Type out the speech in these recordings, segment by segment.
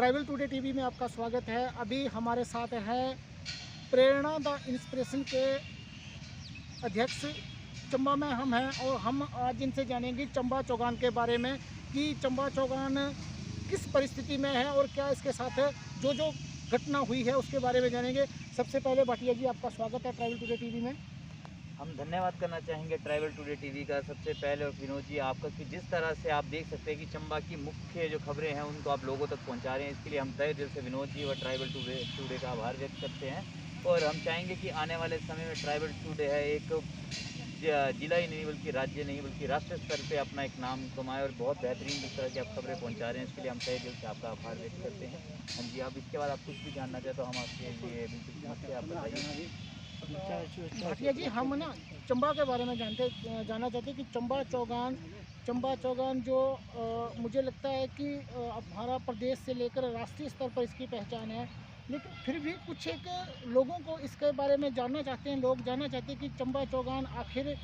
Travel today TV में आपका स्वागत है। अभी हमारे साथ है प्रेरणा द इंस्पिरेशन के अध्यक्ष चंबा में हम हैं और हम आज इनसे जानेंगे चंबा चौगान के बारे में कि चंबा चौगान किस परिस्थिति में है और क्या इसके साथ जो जो घटना हुई है उसके बारे में जानेंगे। सबसे पहले भाटिया जी, आपका स्वागत है ट्रैवल टुडे टीवी में। हम धन्यवाद करना चाहेंगे ट्रैवल टुडे टीवी का सबसे पहले, और विनोद जी आपका, कि जिस तरह से आप देख सकते हैं कि चंबा की मुख्य जो खबरें हैं उनको आप लोगों तक पहुंचा रहे हैं। इसके लिए हम तहे दिल से विनोद जी व ट्रैवल टुडे का आभार व्यक्त करते हैं। और हम चाहेंगे कि आने वाले समय में ट्रैवल टुडे है एक जिला ही नहीं बल्कि राज्य नहीं बल्कि राष्ट्रीय स्तर पे अपना एक नाम कमाए और बहुत बेहतरीन जिस तरह की आप खबरें पहुंचा रहे हैं, इसके लिए हम तहे दिल से आपका आभार व्यक्त करते हैं। हाँ जी, आप इसके बाद आप कुछ भी जानना चाहें तो हम आपके लिए बिल्कुल समझते हैं, आप बताइए। भाटिया जी, हम ना चंबा के बारे में जानना चाहते हैं कि चंबा चौगान जो मुझे लगता है कि हमारा प्रदेश से लेकर राष्ट्रीय स्तर पर इसकी पहचान है, लेकिन फिर भी कुछ एक लोगों को इसके बारे में जानना चाहते हैं। लोग जानना चाहते हैं कि चंबा चौगान आखिर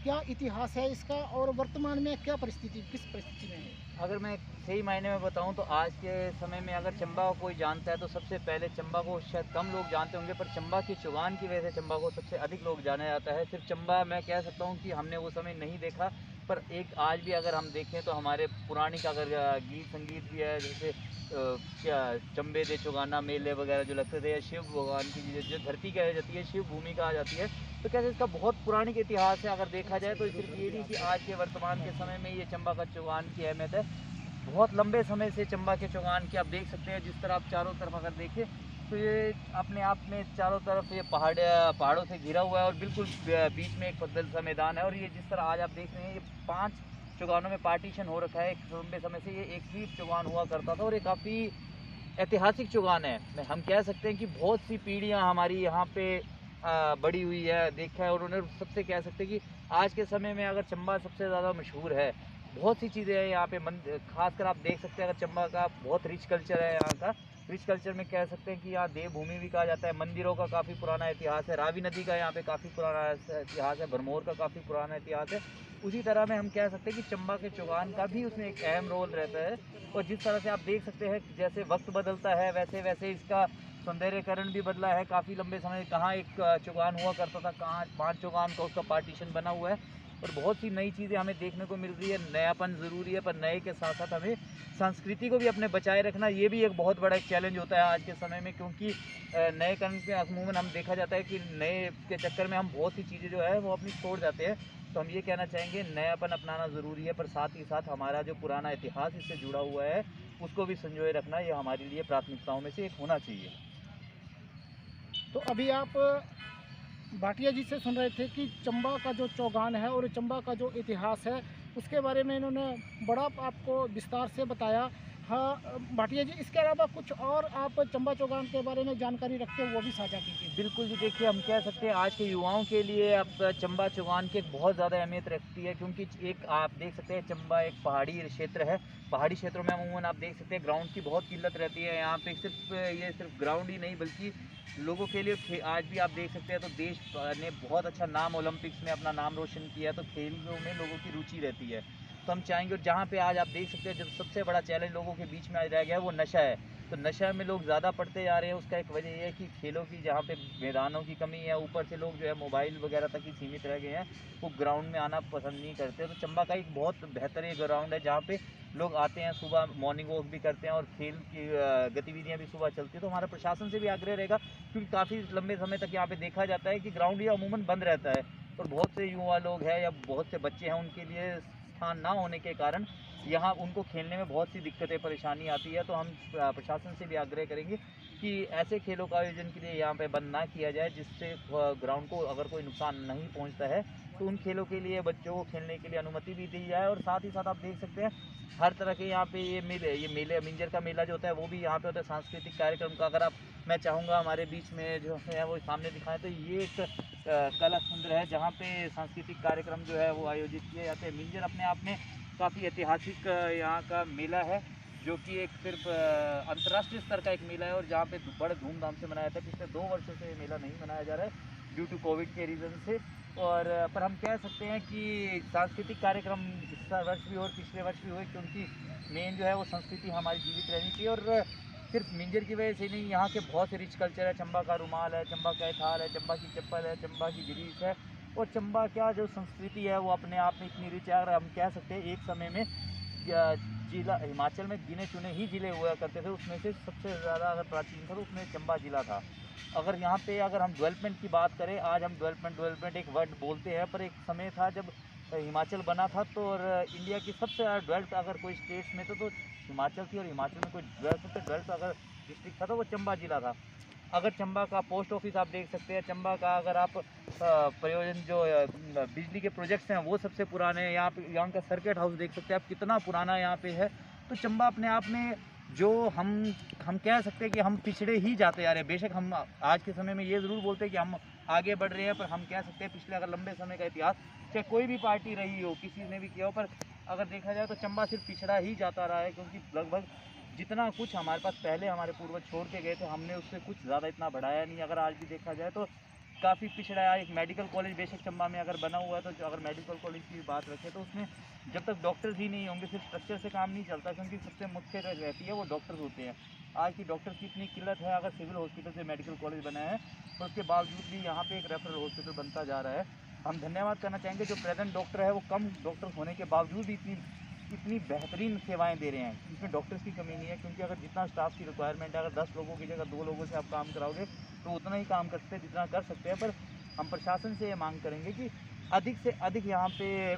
क्या इतिहास है इसका और वर्तमान में किस परिस्थिति में है। अगर मैं सही मायने में बताऊं तो आज के समय में अगर चंबा को कोई जानता है तो सबसे पहले चंबा को शायद कम लोग जानते होंगे, पर चंबा के चौगान की वजह से चंबा को सबसे अधिक लोग जाना जाता है। सिर्फ चंबा मैं कह सकता हूं कि हमने वो समय नहीं देखा, पर एक आज भी अगर हम देखें तो हमारे पुरानी का अगर गीत संगीत भी है, जैसे क्या चंबे दे चौगाना मेले वगैरह जो लगते थे, या शिव भगवान की जो धरती कही जाती है, शिव भूमि कहा जाती है, तो कैसे इसका बहुत पुरानी का इतिहास है। अगर देखा जाए तो सिर्फ ये नहीं कि आज के वर्तमान के समय में ये चंबा का चौगान की अहमियत है, बहुत लंबे समय से चंबा के चौगान की आप देख सकते हैं। जिस तरह आप चारों तरफ अगर देखें तो ये अपने आप में चारों तरफ ये पहाड़ों से घिरा हुआ है और बिल्कुल बीच में एक पद्दल सा मैदान है। और ये जिस तरह आज आप देख रहे हैं ये 5 चौगानों में पार्टीशन हो रखा है। एक लंबे समय से ये एक ही चौगान हुआ करता था और ये काफ़ी ऐतिहासिक चौगान है। हम कह सकते हैं कि बहुत सी पीढ़ियाँ हमारी यहाँ पे बड़ी हुई है, देखा है, और उन्हें सबसे कह सकते हैं कि आज के समय में अगर चंबा सबसे ज़्यादा मशहूर है, बहुत सी चीज़ें हैं यहाँ पे। खासकर आप देख सकते हैं अगर चंबा का बहुत रिच कल्चर है यहाँ का। रिच कल्चर में कह सकते हैं कि यहाँ देवभूमि भी कहा जाता है, मंदिरों का काफ़ी पुराना इतिहास है, रावी नदी का यहाँ पे काफ़ी पुराना इतिहास है, भरमौर का काफ़ी पुराना इतिहास है। उसी तरह में हम कह सकते हैं कि चंबा के चौगान का भी उसमें एक अहम रोल रहता है। और जिस तरह से आप देख सकते हैं जैसे वक्त बदलता है वैसे वैसे इसका सौंदर्यकरण भी बदला है। काफ़ी लंबे समय कहाँ एक चौगान हुआ करता था, कहाँ 5 चौगान का उसका पार्टीशन बना हुआ है, और बहुत सी नई चीज़ें हमें देखने को मिल रही है। नयापन ज़रूरी है, पर नए के साथ साथ हमें संस्कृति को भी अपने बचाए रखना, ये भी एक बहुत बड़ा एक चैलेंज होता है आज के समय में, क्योंकि नए करण में अमूमन हम देखा जाता है कि नए के चक्कर में हम बहुत सी चीज़ें जो है वो अपनी छोड़ जाते हैं। तो हम ये कहना चाहेंगे नयापन अपनाना ज़रूरी है, पर साथ ही साथ हमारा जो पुराना इतिहास इससे जुड़ा हुआ है उसको भी संजोए रखना, ये हमारे लिए प्राथमिकताओं में से एक होना चाहिए। तो अभी आप भाटिया जी से सुन रहे थे कि चंबा का जो चौगान है और चंबा का जो इतिहास है उसके बारे में इन्होंने बड़ा आपको विस्तार से बताया। हाँ भाटिया जी, इसके अलावा कुछ और आप चंबा चौगान के बारे में जानकारी रखते हो वो भी साझा कीजिए। बिल्कुल जी, देखिए हम कह सकते हैं आज के युवाओं के लिए अब चंबा चौगान की एक बहुत ज़्यादा अहमियत रखती है, क्योंकि एक आप देख सकते हैं चंबा एक पहाड़ी क्षेत्र है। पहाड़ी क्षेत्रों में अमूमन आप देख सकते हैं ग्राउंड की बहुत किल्लत रहती है। यहाँ पे सिर्फ ग्राउंड ही नहीं बल्कि लोगों के लिए आज भी आप देख सकते हैं तो देश ने बहुत अच्छा नाम ओलंपिक्स में अपना नाम रोशन किया, तो खेलों में लोगों की रुचि रहती है। तो हम चाहेंगे, और जहाँ पे आज आप देख सकते हैं जो सबसे बड़ा चैलेंज लोगों के बीच में आज रह गया है वो नशा है। तो नशा में लोग ज़्यादा पड़ते जा रहे हैं। उसका एक वजह ये है कि खेलों की जहाँ पे मैदानों की कमी है, ऊपर से लोग जो है मोबाइल वगैरह तक ही सीमित रह गए हैं, वो ग्राउंड में आना पसंद नहीं करते। तो चंबा का एक बहुत बेहतर ग्राउंड है जहाँ पे लोग आते हैं, सुबह मॉर्निंग वॉक भी करते हैं और खेल की गतिविधियाँ भी सुबह चलती है। तो हमारा प्रशासन से भी आग्रह रहेगा, क्योंकि काफ़ी लंबे समय तक यहाँ पे देखा जाता है कि ग्राउंड ये अमूमन बंद रहता है, और बहुत से युवा लोग हैं या बहुत से बच्चे हैं उनके लिए स्थान ना होने के कारण यहाँ उनको खेलने में बहुत सी दिक्कतें परेशानी आती है। तो हम प्रशासन से भी आग्रह करेंगे कि ऐसे खेलों का आयोजन के लिए यहाँ पे बंद ना किया जाए, जिससे ग्राउंड को अगर कोई नुकसान नहीं पहुँचता है तो उन खेलों के लिए बच्चों को खेलने के लिए अनुमति भी दी जाए। और साथ ही साथ आप देख सकते हैं हर तरह के यहाँ पे ये मेले मिंजर का मेला जो होता है वो भी यहाँ पे होता है। सांस्कृतिक कार्यक्रम का अगर आप मैं चाहूँगा हमारे बीच में जो है वो सामने दिखाएं, तो ये एक कला सुंदर है जहाँ पे सांस्कृतिक कार्यक्रम जो है वो आयोजित किए जाते हैं। मिंजर अपने आप में काफ़ी ऐतिहासिक यहाँ का मेला है, जो कि एक सिर्फ अंतर्राष्ट्रीय स्तर का एक मेला है, और जहाँ पे बड़े धूमधाम से मनाया जाता है। पिछले 2 वर्षों से ये मेला नहीं मनाया जा रहा है ड्यू टू कोविड के रीज़न से। और पर हम कह सकते हैं कि सांस्कृतिक कार्यक्रम इस वर्ष भी और पिछले वर्ष भी हुए, क्योंकि मेन जो है वो संस्कृति हमारी जीवित रहनी चाहिए। और सिर्फ मिंजर की वजह से नहीं, यहाँ के बहुत से रिच कल्चर है। चंबा का रुमाल है, चंबा का थाल है, चंबा की चप्पल है, चंबा की गिरीस है। और चंबा क्या जो संस्कृति है वो अपने आप में इतनी रिच है। अगर हम कह सकते हैं एक समय में जिला हिमाचल में गिने चुने ही ज़िले हुआ करते थे, उसमें से सबसे ज़्यादा अगर प्राचीन था तो उसमें चंबा ज़िला था। अगर यहाँ पे अगर हम डेवलपमेंट की बात करें, आज हम डेवलपमेंट एक वर्ड बोलते हैं, पर एक समय था जब हिमाचल बना था तो और इंडिया की सबसे ज़्यादा डेवलप अगर कोई स्टेट्स में तो हिमाचल थी। और हिमाचल में कोई सबसे डेवलप अगर डिस्ट्रिक्ट था तो वो चंबा ज़िला था। अगर चंबा का पोस्ट ऑफिस आप देख सकते हैं, चंबा का अगर आप प्रयोजन जो बिजली के प्रोजेक्ट्स हैं वो सबसे पुराने हैं। यहाँ का सर्किट हाउस देख सकते हैं आप, कितना पुराना यहाँ पे है। तो चंबा अपने आप में जो हम कह सकते हैं कि हम पिछड़े ही जाते जा रहे हैं। बेशक हम आज के समय में ये ज़रूर बोलते हैं कि हम आगे बढ़ रहे हैं, पर हम कह सकते हैं पिछले अगर लंबे समय का इतिहास, चाहे कोई भी पार्टी रही हो, किसी ने भी किया हो, पर अगर देखा जाए तो चंबा सिर्फ पिछड़ा ही जाता रहा है। क्योंकि लगभग जितना कुछ हमारे पास पहले हमारे पूर्वज छोड़ के गए थे, हमने उससे कुछ ज़्यादा इतना बढ़ाया नहीं। अगर आज भी देखा जाए तो काफ़ी पिछड़ा है। एक मेडिकल कॉलेज बेशक चंबा में अगर बना हुआ है, तो अगर मेडिकल कॉलेज की बात रखें तो उसमें जब तक डॉक्टर्स ही नहीं होंगे, सिर्फ स्ट्रक्चर से काम नहीं चलता। क्योंकि सबसे मुख्य रहती है वो डॉक्टर्स होते हैं। आज की डॉक्टर्स की इतनी किल्लत है। अगर सिविल हॉस्पिटल से मेडिकल कॉलेज बनाया है, तो उसके बावजूद भी यहाँ पे एक रेफरल हॉस्पिटल बनता जा रहा है। हम धन्यवाद करना चाहेंगे जो प्रेजेंट डॉक्टर है, वो कम डॉक्टर होने के बावजूद भी इतनी बेहतरीन सेवाएं दे रहे हैं। इसमें डॉक्टर्स की कमी नहीं है। क्योंकि अगर जितना स्टाफ की रिक्वायरमेंट है, अगर 10 लोगों की जगह 2 लोगों से आप काम कराओगे तो उतना ही काम कर सकते हैं जितना कर सकते हैं। पर हम प्रशासन से ये मांग करेंगे कि अधिक से अधिक यहाँ पे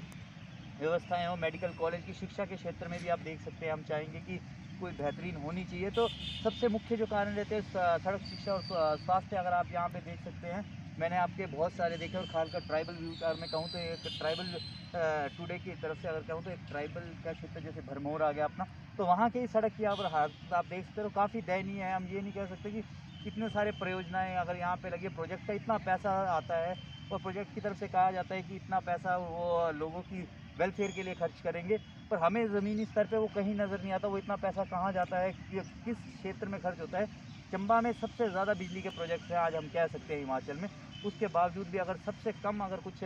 व्यवस्थाएं हो। मेडिकल कॉलेज की शिक्षा के क्षेत्र में भी आप देख सकते हैं, हम चाहेंगे कि कोई बेहतरीन होनी चाहिए। तो सबसे मुख्य जो कारण रहते हैं सड़क शिक्षा और स्वास्थ्य, अगर आप यहाँ पे देख सकते हैं, मैंने आपके बहुत सारे देखे। और खासकर ट्राइबल व्यू अगर मैं कहूँ तो एक ट्राइबल टुडे की तरफ से अगर कहूँ तो एक ट्राइबल का क्षेत्र जैसे भरमौर आ गया अपना, तो वहाँ की सड़क की अगर हालत आप देख सकते हो काफ़ी दयनीय है। हम ये नहीं कह सकते कि इतने सारे परियोजनाएं अगर यहाँ पे लगे, प्रोजेक्ट का इतना पैसा आता है और प्रोजेक्ट की तरफ से कहा जाता है कि इतना पैसा वो लोगों की वेलफेयर के लिए खर्च करेंगे, पर हमें ज़मीनी स्तर पे वो कहीं नज़र नहीं आता। वो इतना पैसा कहाँ जाता है, किस क्षेत्र में खर्च होता है। चंबा में सबसे ज़्यादा बिजली के प्रोजेक्ट्स हैं आज हम कह सकते हैं हिमाचल में। उसके बावजूद भी अगर सबसे कम अगर कुछ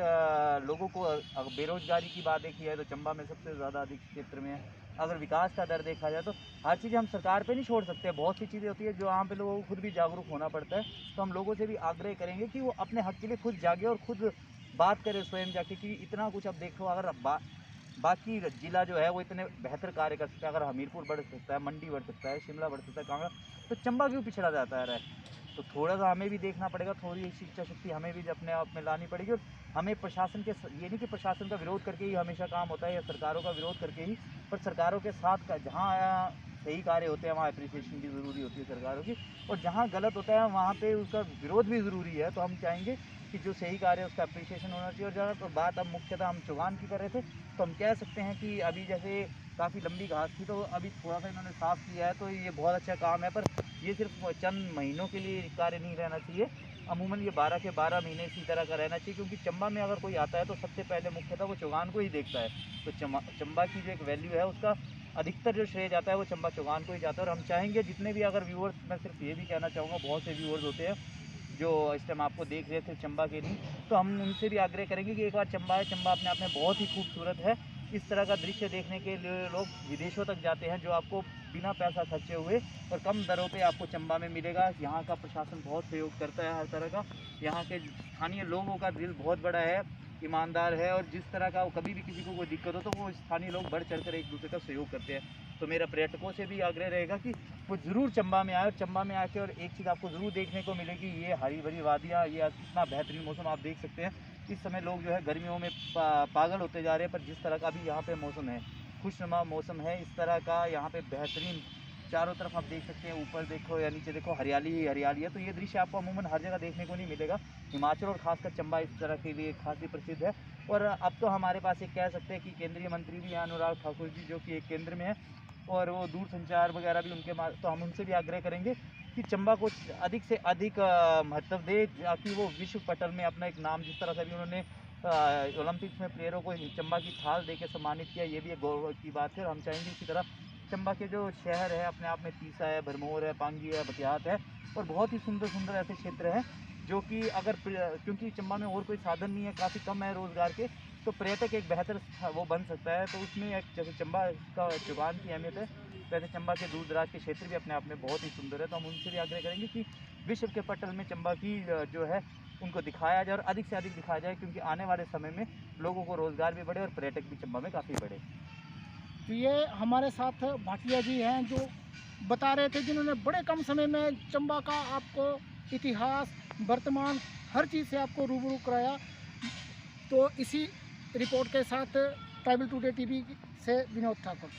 लोगों को अगर बेरोज़गारी की बात देखी है तो चंबा में सबसे ज़्यादा अधिक क्षेत्र में है। अगर विकास का दर देखा जाए तो हर चीज़ हम सरकार पे नहीं छोड़ सकते। बहुत सी चीज़ें होती है जो वहाँ पे लोगों को खुद भी जागरूक होना पड़ता है। तो हम लोगों से भी आग्रह करेंगे कि वो अपने हक के लिए खुद जागे और खुद बात करें स्वयं जाके। कि इतना कुछ अब देखो, अगर बाकी ज़िला जो है वो इतने बेहतर कार्य कर सकता है। अगर हमीरपुर बढ़ सकता है, मंडी बढ़ सकता है, शिमला बढ़ सकता है, कांगड़ा, तो चंबा क्यों पिछड़ा जाता है? तो थोड़ा सा हमें भी देखना पड़ेगा, थोड़ी शिक्षा शक्ति हमें भी अपने आप में लानी पड़ेगी। और हमें प्रशासन के ये नहीं कि प्रशासन का विरोध करके ही हमेशा काम होता है या सरकारों का विरोध करके ही, पर सरकारों के साथ का जहाँ सही कार्य होते हैं वहाँ अप्रिसिएशन भी ज़रूरी होती है सरकारों की। और जहाँ गलत होता है वहाँ पे उसका विरोध भी ज़रूरी है। तो हम चाहेंगे कि जो सही कार्य है उसका अप्रिसिएशन होना चाहिए। और जहाँ तो बात अब मुख्यतः हम चौगान की कर रहे थे, तो हम कह सकते हैं कि अभी जैसे काफ़ी लंबी घास थी तो अभी थोड़ा सा इन्होंने साफ़ किया है, तो ये बहुत अच्छा काम है। पर ये सिर्फ चंद महीनों के लिए कार्य नहीं रहना चाहिए। अमूमन ये 12 के 12 महीने इसी तरह का रहना चाहिए। क्योंकि चंबा में अगर कोई आता है तो सबसे पहले मुख्यतः वो चौगान को ही देखता है। तो चंबा की जो एक वैल्यू है उसका अधिकतर जो श्रेय जाता है वो चंबा चौगान को ही जाता है। और हम चाहेंगे जितने भी अगर व्यूअर्स, मैं सिर्फ ये भी कहना चाहूँगा, बहुत से व्यूअर्स होते हैं जो इस टाइम आपको देख रहे थे चंबा के नहीं, तो हम उनसे भी आग्रह करेंगे कि एक बार चंबा है, चंबा अपने आप में बहुत ही खूबसूरत है। इस तरह का दृश्य देखने के लिए लोग विदेशों तक जाते हैं, जो आपको बिना पैसा खर्चे हुए और कम दरों पे आपको चंबा में मिलेगा। यहाँ का प्रशासन बहुत सहयोग करता है हर तरह का। यहाँ के स्थानीय लोगों का दिल बहुत बड़ा है, ईमानदार है। और जिस तरह का कभी भी किसी को कोई दिक्कत हो तो वो स्थानीय लोग बढ़ चढ़ कर एक दूसरे का सहयोग करते हैं। तो मेरा पर्यटकों से भी आग्रह रहेगा कि वो ज़रूर चंबा में आए। और चंबा में आके और एक चीज़ आपको ज़रूर देखने को मिलेगी, ये हरी भरी वादियाँ, ये इतना बेहतरीन मौसम आप देख सकते हैं। इस समय लोग जो है गर्मियों में पागल होते जा रहे हैं, पर जिस तरह का भी यहाँ पे मौसम है, खुशनुमा मौसम है, इस तरह का यहाँ पे बेहतरीन चारों तरफ आप देख सकते हैं, ऊपर देखो या नीचे देखो, हरियाली ही हरियाली है। तो ये दृश्य आपको अमूमन हर जगह देखने को नहीं मिलेगा। हिमाचल और खासकर चंबा इस तरह के लिए खासी प्रसिद्ध है। और अब तो हमारे पास एक कह सकते हैं कि केंद्रीय मंत्री भी हैं, अनुराग ठाकुर जी, जो कि एक केंद्र में है और वो दूरसंचार वगैरह भी उनके तो हम उनसे भी आग्रह करेंगे कि चंबा को अधिक से अधिक महत्व दे, ताकि वो विश्व पटल में अपना एक नाम, जिस तरह से भी उन्होंने ओलंपिक्स में प्लेयरों को चंबा की थाल दे के सम्मानित किया, ये भी एक गौरव की बात है। और हम चाहेंगे इसी तरह चंबा के जो शहर है अपने आप में, तीसा है, भरमौर है, पांगी है, बतियात है, और बहुत ही सुंदर सुंदर ऐसे क्षेत्र हैं जो कि अगर क्योंकि चंबा में और कोई साधन नहीं है, काफ़ी कम है रोज़गार के, तो पर्यटक एक बेहतर वो बन सकता है। तो उसमें एक जैसे चंबा का चौगान की अहमियत है, वैसे चंबा के दूर दराज के क्षेत्र भी अपने आप में बहुत ही सुंदर है, तो हम उनसे भी आग्रह करेंगे कि विश्व के पटल में चंबा की जो है उनको दिखाया जाए और अधिक से अधिक दिखाया जाए, क्योंकि आने वाले समय में लोगों को रोज़गार भी बढ़े और पर्यटक भी चंबा में काफ़ी बढ़े। तो ये हमारे साथ भाटिया जी हैं जो बता रहे थे, जिन्होंने बड़े कम समय में चंबा का आपको इतिहास, वर्तमान हर चीज़ से आपको रूबरू कराया। तो इसी रिपोर्ट के साथ ट्राइबल टुडे टीवी से विनोद ठाकुर।